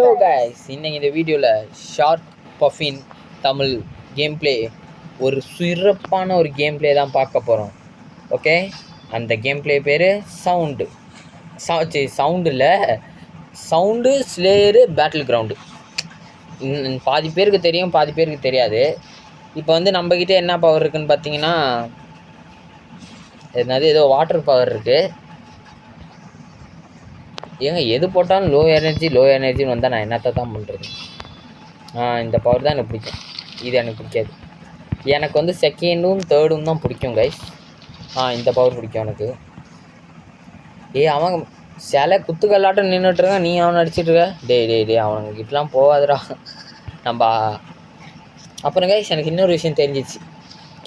Hello guys, இன்னைக்கு இந்த வீடியோவில் shark puffin Tamil game play ஒரு சிறப்பான ஒரு கேம் பிளே தான் பார்க்க போகிறோம். ஓகே, அந்த கேம் பிளே பேர் சவுண்டில் சவுண்டு ஸ்லேயரு பேட்டில் கிரவுண்டு. பாதி பேருக்கு தெரியும், பாதி பேருக்கு தெரியாது. இப்போ வந்து நம்மக்கிட்ட என்ன பவர் இருக்குதுன்னு பார்த்தீங்கன்னா, ஏதோ வாட்டர் பவர் இருக்குது. ஏங்க எது போட்டாலும் லோ எனர்ஜின்னு வந்தால் நான் என்னத்தை தான் பண்ணுறது? இந்த பவர் தான் எனக்கு பிடிக்கும், இது எனக்கு பிடிக்காது. எனக்கு வந்து செகண்டும் தேர்டும் தான் பிடிக்கும் கைஸ். இந்த பவர் பிடிக்கும் எனக்கு. அவன் சில குத்துக்கல்லாட்டம் நின்றுட்டுருக்கான், நீ அவனை அடிச்சிட்ருக்க. டே அவனுங்கிட்டலாம் போகாதுடா நம்ம. அப்புறம் கைஸ் எனக்கு இன்னொரு விஷயம் தெரிஞ்சிச்சு.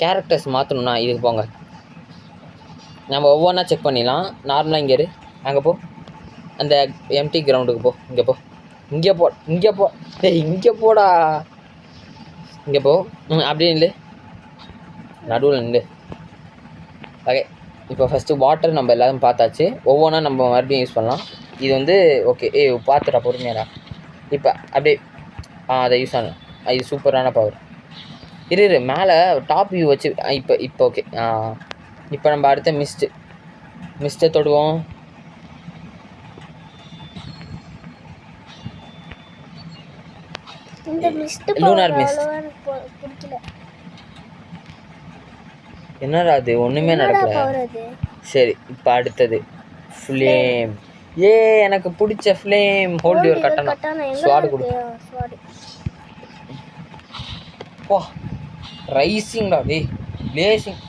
கேரக்டர்ஸ் மாற்றணும்னா இதுக்கு போங்க, நம்ம ஒவ்வொன்றா செக் பண்ணிடலாம். நார்மலாக அங்கே போ, அந்த எம்டி கிரவுண்டுக்கு போ, இங்கே போடா, இங்கே போ, அப்படியே நில்லு, நடுவில் நில்லு. ஓகே, இப்போ ஃபஸ்ட்டு வாட்டர் நம்ம எல்லாரும் பார்த்தாச்சு. ஒவ்வொன்றா நம்ம மறுபடியும் யூஸ் பண்ணலாம். இது வந்து ஓகே. பார்த்துடா பொறுமையாடா. இப்போ அப்படியே அதை யூஸ் பண்ணலாம். இது சூப்பரான பவர். இரு மேலே டாப் வியூ வச்சு இப்போ ஓகே. இப்போ நம்ம அடுத்த மிஸ்ட்டை தொடுவோம். Lunar mist. என்னடா அது, ஒன்றுமே நடக்கல. சரி, இப்போ அடுத்தது ஃப்ளேம். எனக்கு பிடிச்ச ஃப்ளேம். Hold your katana. ஸ்வாட் கொடு. வா, ரைசிங்டா. பிளேசிங்.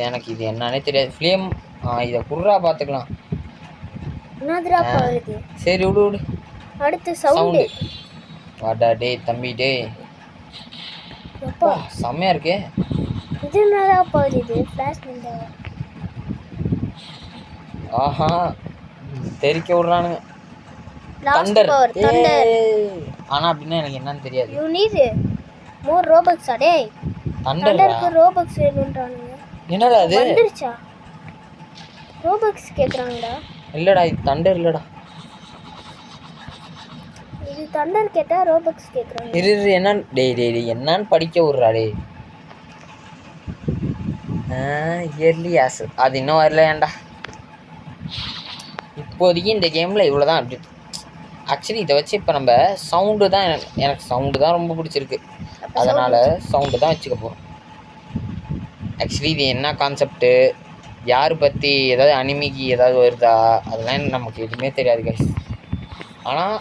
எனக்கு இது என்னன்னே தெரியாது. ஃப்ளேம். இதை குர்ரா பார்த்துக்கலாம். சரி விடு. அடுத்து சவுண்டு. வாடா தம்பி செம்மையா இருக்கே. இது நல்லா போகுது. Flash window. ஆஹா, தெரிக்க விடுறானுங்க. தண்டர். ஆனா அப்படின்னா எனக்கு என்னன்னு தெரியாது. You need more Robux. தண்டருக்கு ரோபக்ஸ் வேணும்ன்றானுங்க. என்னடா அது வந்துருச்சா? ரோபக்ஸ் கேக்குறாங்கடா. இல்லடா, இது தண்டர் இல்லடா. இது தண்டர் கேட்டா ரோபக்ஸ் கேக்குறாங்க. என்ன என்னன்னு படிக்க விடுறா. இயர்லி ஆஸ் அது இன்னும் வரல. ஏன்டா இப்போதைக்கு இந்த கேமில் இவ்வளோதான் அப்டேட். ஆக்சுவலி இதை வச்சு இப்போ நம்ம சவுண்டு தான், எனக்கு சவுண்டு தான் ரொம்ப பிடிச்சிருக்கு. அதனால் சவுண்டு தான் வச்சுக்க போகிறோம். ஆக்சுவலி இது என்ன கான்செப்ட்டு, யார் பற்றி, ஏதாவது அனிமிக்கு ஏதாவது வருதா, அதெல்லாம் நமக்கு எதுவுமே தெரியாது கைஸ். ஆனால்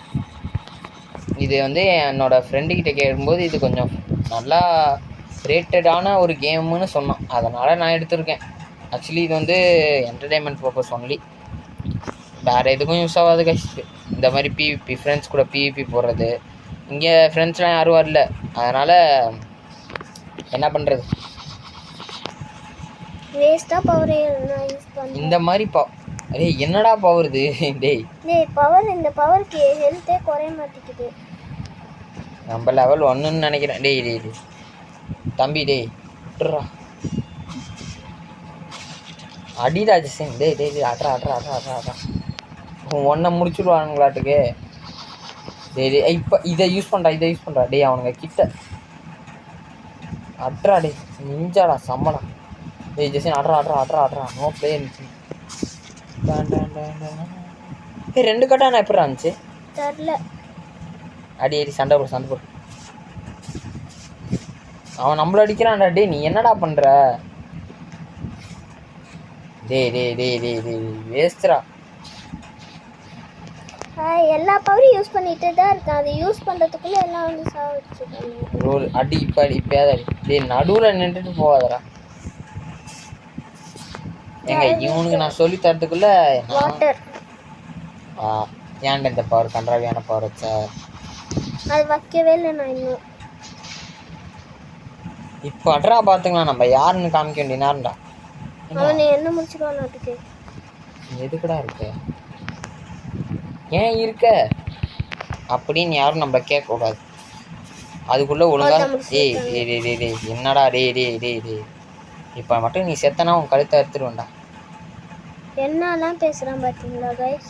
இது வந்து என்னோடய ஃப்ரெண்டுக்கிட்ட கேட்கும்போது இது கொஞ்சம் நல்லா ரேட்டடான ஒரு கேமுன்னு சொன்னான். அதனால் நான் எடுத்திருக்கேன். ஆக்சுவலி இது வந்து என்டர்டெயின்மெண்ட் பர்பஸ் ஒன்லி, வேறு எதுக்கும் யூஸ் ஆகாது கைஸ். இந்த மாதிரி பிவிபி ஃப்ரெண்ட்ஸ் கூட பிவிபி போடுறது. இங்கே ஃப்ரெண்ட்ஸ்லாம் யாரும் வரல, அதனால் என்ன பண்ணுறது, வேஸ்ட்டாக பவர் யூஸ் பண்ணி இந்த மாதிரி என்னடா பவர் இது? பவர், இந்த பவருக்கு ஹெல்த்தே குறைய மாட்டேங்குது. நம்ம லெவல் 1ன்னு நினைக்கிறேன். தம்பி விட்டுறா. அடிராஜன் அட்ரா ஒன்றை முடிச்சுடுவானுங்களாட்டுக்கு. இப்போ இதை யூஸ் பண்ணுறா. அவனுங்க கிட்ட அட்ரா. நிஞ்சாடா சம்மடா. ஜெசின் அட்ரா. நோ பிளே இருந்துச்சு. 2 கட்டானா எப்படி இருந்துச்சு தெரியல. அடி சண்டை போடு. அவன் நம்மள அடிக்கிறான்டா. நீ என்னடா பண்ற? வேஸ்ட்ரா. எல்லா பவரையும் யூஸ் பண்ணிட்டு தான் இருக்கேன். அதை யூஸ் பண்றதுக்குள்ள எல்லாம் வந்து சாவடிச்சிட்டாங்க. ரோல் அடி இப்ப நடுவில் நின்றுட்டு போகாதடா. இவனுக்கு நான் சொல்லி தரதுக்குள்ள வாட்டர். ஏன்டா இந்த பவர் கன்றாவியான பவர் வச்சா? அது வைக்கவே இல்லை நான் இன்னும். இப்போ அட்ரா பார்த்துக்கலாம், நம்ம யாருன்னு காமிக்க வேண்டிய நேரம்டா. அவனை என்ன முடிச்சுடுவான் நாட்டுக்கு. எதுக்குடா இருக்க, ஏன் இருக்க அப்படின்னு யாரும் நம்ம கேட்கக்கூடாது. அதுக்குள்ளே ஒழுங்கா என்னடா இப்போ மட்டும் நீ செத்தனா உன் கழுத்தை அறுத்துருவேன்டா. என்னெல்லாம் பேசுகிறான் பார்த்தீங்களா கைஸ்?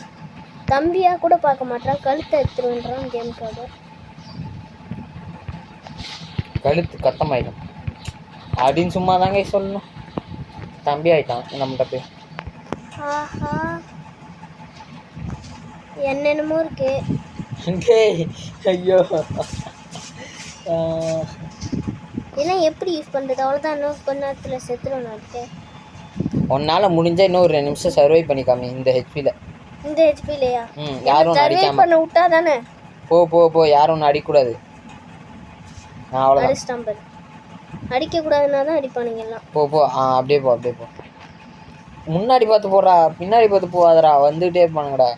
தம்பியா கூட பார்க்க மாட்டான், கழுத்தை எடுத்துருன்றான் கேமுக்காக. கழுத்து கத்தமாயிடும் அப்படின்னு சும்மா தாங்க சொல்லணும். தம்பி ஆயிட்டான் நம்மகிட்ட போய். ஆஹா என்னென்னமோ இருக்கு. ஐயோ இதெல்லாம் எப்படி யூஸ் பண்ணுறது? அவ்வளோதான், இன்னும் கொஞ்ச நேரத்தில் செத்துருவேன் இருக்கு. உன்னால் முடிஞ்சா இன்னும் ஒரு 2 நிமிஷம் சர்வை பண்ணிக்காமி இந்த ஹெச்பியில். இந்த ஹெச்பிலையா? யாரும் சர்வை பண்ண விட்டா தானே. போ யாரும் ஒன்று அடிக்கூடாது. நான் அவ்வளோதான் அடிக்கக்கூடாதுன்னா தான் அடிப்பானுங்க எல்லாம். போ அப்படியே போ. முன்னாடி பார்த்து போடுறா, பின்னாடி பார்த்து போகாதடா, வந்துகிட்டே இருப்பானுங்கடா.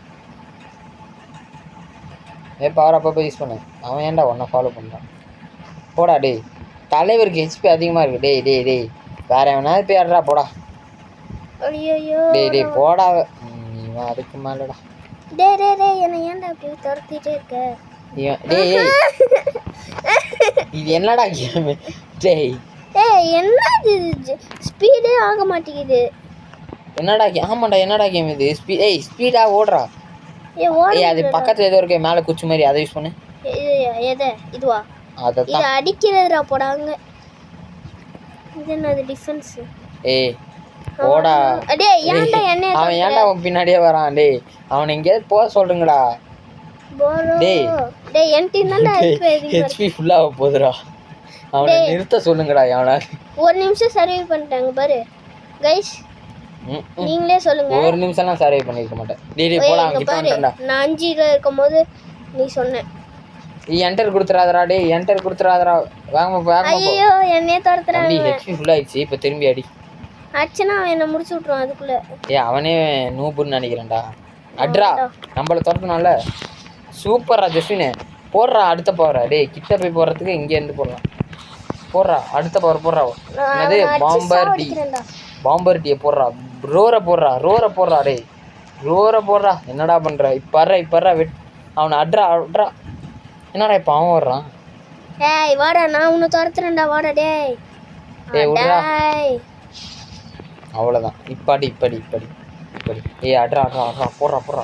பவர் அப்பப்போ யூஸ் பண்ணு. அவன் ஏன்டா ஒன்றை ஃபாலோ பண்ணுறான்? போடா டேய், தலைவருக்கு ஹெச்பி அதிகமாக இருக்கு. டேய் வேற எவனாவது போய் ஆடுறா போடா. ஐயோ டேய் போடா. அதுக்கு மேலடா. டேய் என்ன ஏன்டா அப்படி துரத்திட்டே இருக்க? டேய் இது என்னடா கேம்? டேய் என்னது ஸ்பீடே ஆக மாட்டேங்குது. என்னடா ஆமாண்டா, என்னடா கேம் இது? ஸ்பீடா ஓடுறா. அது பக்கத்துல ஏதோ இருக்கு மேலே குச்சி மாதிரி, அதை யூஸ் பண்ணு. இதுவா? இது அடிக்கிறதுடா போடாங்க. இது என்னது டிஃபென்ஸ்? போடா. டேய் ஏன்டா அவன் ஏன்டா அவன் பின்னாடியே வரான்? டேய் அவனை எங்கேயாவது போக சொல்றீங்கடா. டேய் என் டீம் தான்டா ஹெச்பி ஃபுல்லா போகுதுடா. அவனை நிறுத்த சொல்லுங்கடா. அவனை ஒரு நிமிஷம் சர்வை பண்ணிட்டாங்க பாரு கைஸ். நீங்களே சொல்லுங்க. ஒரு நிமிஷம்லாம் சர்வை பண்ணிருக்க மாட்டேன். டேய் போடா, அவன் கிட்ட வந்துடா. நான் 5ல இருக்கும்போது நீ சொன்ன என்டர் கொடுத்துறாதடா. டேய் என்டர் கொடுத்துறாதடா. வாங்க. ஐயோ என்னைய தரத்துறாங்க. ஹெச்பி ஃபுல் ஆயிடுச்சு. இப்போ திரும்பி அடி. அச்சனா அவன் என்ன முடிச்சு விட்டுருவான் அதுக்குள்ள. அவனே நூபுன்னு நினைக்கிறேன்டா. அட்ரா நம்மள துரத்துனால. சூப்பரா ஜஸ்வின் போடுறா அடுத்த பவரா. டேய் கிட்ட போய் போடுறதுக்கு இங்கே இருந்து போடுறா அடுத்த பவர் போடுறா. அது பாம்பர் டீயை போடுறா. ரோரை போடுறா. டேய் ரோரை போடுறா. என்னடா பண்ற? இப்பறா அவனை அட்ரா. என்னடா இப்போ அவன் வர்றான்? ஏய் வாடா, நான் உன்னை துரத்துறேன்டா. வாடா டேய். அவ்வளோதான். இப்படி அட்ரா. போடுறா.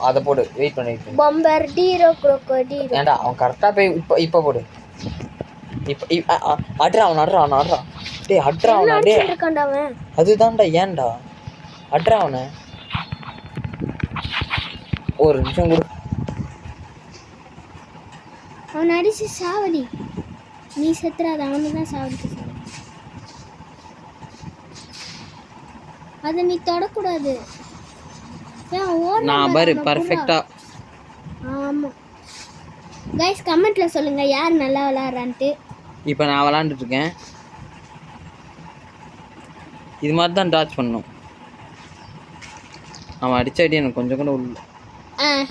அதை போடு. வெயிட் பண்ணி பம்பர் டீரோ க்ரோக்கோடீரோ. ஏன்டா அவன் கரெக்டாக போய் இப்போ போடு. அட்ரா அவன். டேய் அட்ரா அவனை. டேய் இருக்கான்டா அவன். அதுதான்டா. ஏன்டா அட்ரா அவனை. ஒரு நிமிஷம் கொடு. அவனை அடிச்சு சாவடி. நீ செத்துறாத, அவனை தான் சாவடிச்சு. அதை நீ தொடக்கூடாது. நான் பாரு பர்ஃபெக்டா. ஆமாம் கைஸ், கமெண்ட்ல சொல்லுங்க யார் நல்லா விளையாடுறான்ட்டு. இப்போ நான் விளாண்டுட்டு இருக்கேன். இது மாதிரி தான் டாச் பண்ணணும். அவன் அடிச்ச அடி எனக்கு கொஞ்சம் கூட உள்ள.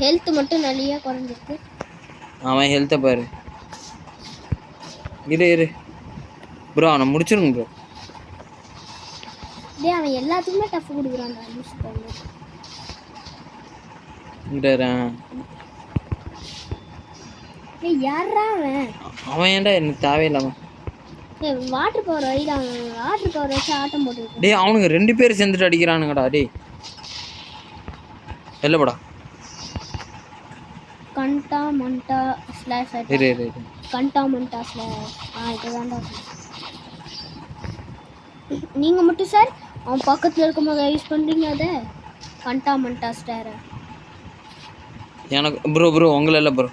ஹெல்த் மட்டும் நிறைய குறைஞ்சிருக்கு. அவன் ஹெல்த்தை பாரு. இரு ப்ரோ, அவனை முடிச்சிருங்க ப்ரோ. டேய் அவன் எல்லாத்துக்குமே டஃப் கொடுக்குறான்டா. யூஸ் பண்ணு. டேய் யாரா அவன்? ஏன்டா எனக்கு தேவையில்லாம. டேய் வாட்டர் பவர் வைடா. வாட்டர் பவர் வச்சு ஆட்டம் போட்டு. டேய் அவனுங்க 2 பேர் சேர்ந்துட்டு அடிக்கிறானுங்கடா. டேய் எல்லப்படா. கண்டாமண்டா ஸ்லாஷ். இரு கண்டாமண்டா ஸ்லாஷ். இதுதான்டா. நீங்கள் மட்டும் சார் அவன் பக்கத்தில் இருக்கும்போது யூஸ் பண்ணுறீங்க அதை. கண்டாமண்டா ஸ்டாரை எனக்கு ப்ரோ உங்களை இல்லை ப்ரோ.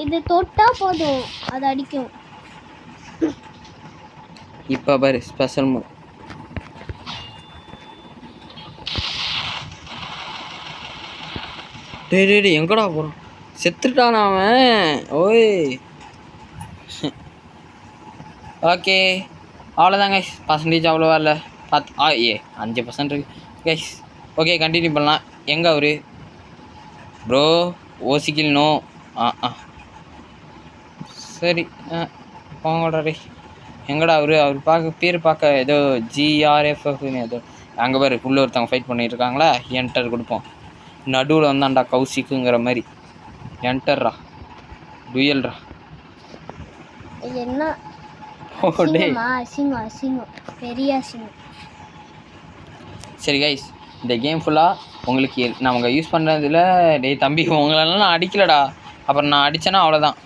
இது தொட்டா போதும், அது அடிக்கும். இப்போ பாரு ஸ்பெஷல் மூவ். டேய் எங்கடா போகிறான்? செத்துட்டானா அவன்? ஓய் ஓகே அவ்வளோதான் கைஸ். பர்சன்டேஜ் அவ்வளோவா இல்லை. 5% இருக்கு கைஸ். ஓகே கண்டினியூ பண்ணலாம். எங்கே அவரு ப்ரோ? ஓசிக்கில் நோ. சரி போங்கடா. டே எங்கடா அவர் பேர் பார்க்க ஏதோ GRFFன்னு ஏதோ. அங்கே பாரு உள்ள ஒருத்தவங்க ஃபைட் பண்ணிட்டு இருக்காங்களா. என்டர் கொடுப்போம். நடுவில் வந்தான்டா கௌசிக்குங்கிற மாதிரி. என்டர்ரா டுயல்ரா. என்ன பெரிய அசிங்கம். சரி கைஸ், இந்த கேம் ஃபுல்லாக உங்களுக்கு நம்ம யூஸ் பண்ணுறதுல டேய் தம்பி உங்களெல்லாம் நான் அடிக்கலடா. அப்புறம் நான் அடித்தேன்னா அவ்வளோதான்.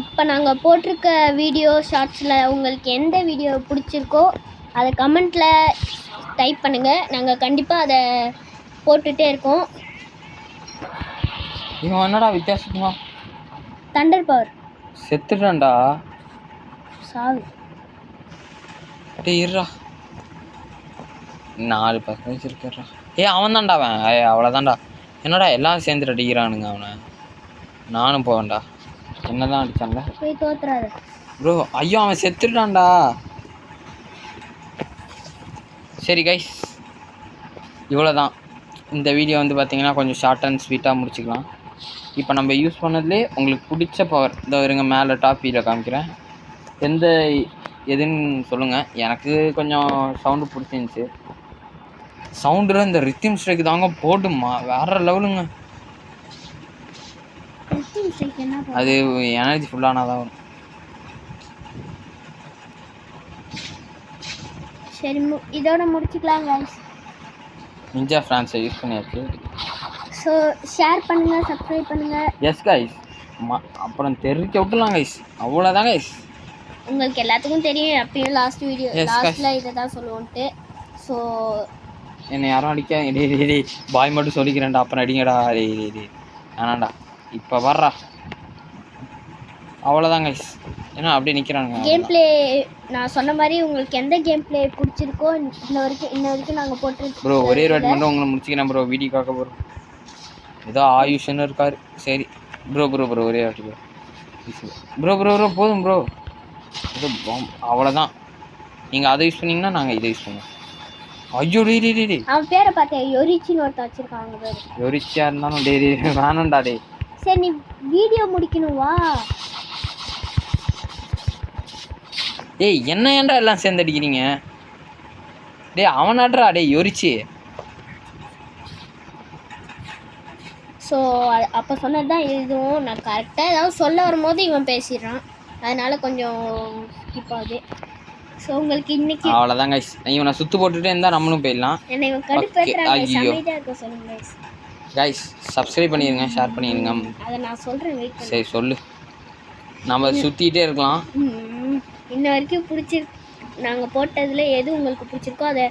இப்போ நாங்கள் போட்டிருக்க வீடியோ ஷார்ட்ஸில் உங்களுக்கு எந்த வீடியோ பிடிச்சிருக்கோ அதை கமெண்ட்டில் டைப் பண்ணுங்கள். நாங்கள் கண்டிப்பாக அதை போட்டுகிட்டே இருக்கோம். இவன் என்னடா வித்தியாசமா தண்டர் பவர் செத்துட்டான்டா. சாவு டே இருடா 4% இருக்கிறா. அவன் தான்டா அவன். அவ்வளோதான்டா. என்னடா எல்லாம் சேர்ந்துட்டு அடிக்கிறானுங்க அவனை. நானும் போவேன்டா. என்னதான் அடிச்சான்ல போய் தோத்துறாரு ப்ரோ. ஐயோ அவன் செத்துட்டான்டா. சரி கைஸ், இவ்வளோதான் இந்த வீடியோ வந்து பார்த்தீங்கன்னா கொஞ்சம் ஷார்ட் அண்ட் ஸ்வீட்டாக முடிச்சுக்கலாம். இப்போ நம்ம யூஸ் பண்ணதுலேயே உங்களுக்கு பிடிச்ச பவர் இந்த இருங்க மேலே டாப்பியில் காமிக்கிறேன். எதுன்னு சொல்லுங்கள். எனக்கு கொஞ்சம் சவுண்டு பிடிச்சிருந்துச்சி. சவுண்டில் இந்த ரித்திம் ஸ்ட்ரைக் தாங்க போடுமா வேறு லெவலுங்க. அது எனர்ஜி ஃபுல்லானா தான் வரும். சரி இதோட முடிச்சுக்கலாம் கைஸ். நிஞ்சா ஃப்ரான்ஸை யூஸ் பண்ணியாச்சு. ஸோ ஷேர் பண்ணுங்கள், சப்ஸ்கிரைப் பண்ணுங்கள். S guys. அப்புறம் தெரிவிக்க விட்டுலாம் கைஸ். அவ்வளோதான் கைஸ். உங்களுக்கு எல்லாத்துக்கும் தெரியும் அப்பயும் லாஸ்ட்டில் இதை தான் சொல்லுவோன்ட்டு. ஸோ என்னை யாரும் அடிக்க டே பாய் மட்டும் சொல்லிக்கிறேன்டா. அப்புறம் அடிங்கடா. டே வேணாண்டா. இப்போ வர்றா. அவ்வளோதான் கைஸ். ஏன்னா அப்படியே நிற்கிறானுங்க. கேம் பிளே நான் சொன்ன மாதிரி உங்களுக்கு எந்த கேம் பிளே பிடிச்சிருக்கோ இன்ன வரைக்கும் நாங்கள் போட்டுருக்கோம். ப்ரோ ஒரே வாட்டி மட்டும் உங்களை முடிச்சிக்கிறேன் ப்ரோ. வீடியோ பார்க்க போகிறோம். ஏதோ ஆயுஷ்ன்னு இருக்கார். சரி ப்ரோ ஒரே வாட்டி ப்ரோ போதும் ப்ரோ. இது அவ்வளோதான். நீங்கள் அதை யூஸ் பண்ணிங்கன்னா நாங்கள் இதை யூஸ் பண்ணுவோம். ஐயோ டே அவன் பேரை பார்த்தேன் யோரிச்சின்னு ஒருத்தன் வச்சுருக்காங்க பேர். யோரிச்சியாக இருந்தாலும் டே வேணாண்டா டே. சரி நீ வீடியோ முடிக்கணும் வா. என்ன ஏன்டா எல்லாம் சேர்ந்து அடிக்கிறீங்க? அவனாட்ரா யோரிச்சி. ஸோ அப்போ சொன்னது தான் இதுவும். நான் கரெக்டாக ஏதாவது சொல்ல வரும்போது இவன் பேசிடுறான். அதனால் கொஞ்சம் ஸ்கிப் ஆகுது. ஸோ உங்களுக்கு இன்னைக்கு அவ்வளோதான் கைஸ். இவனை சுற்று போட்டுகிட்டே இருந்தால் நம்மளும் போயிடலாம். என்னை இவன் கடுப்பேற்றுறாங்க. அமைதியாக இருக்க சொல்லுங்க கைஸ். சப்ஸ்கிரைப் பண்ணிடுங்க, ஷேர் பண்ணிடுங்க. அதை நான் சொல்கிறேன், வெயிட் பண்ணு. சரி சொல்லு. நம்ம சுற்றிக்கிட்டே இருக்கலாம். இன்ன வரைக்கும் நாங்கள் போட்டதில் எது உங்களுக்கு பிடிச்சிருக்கோ அதை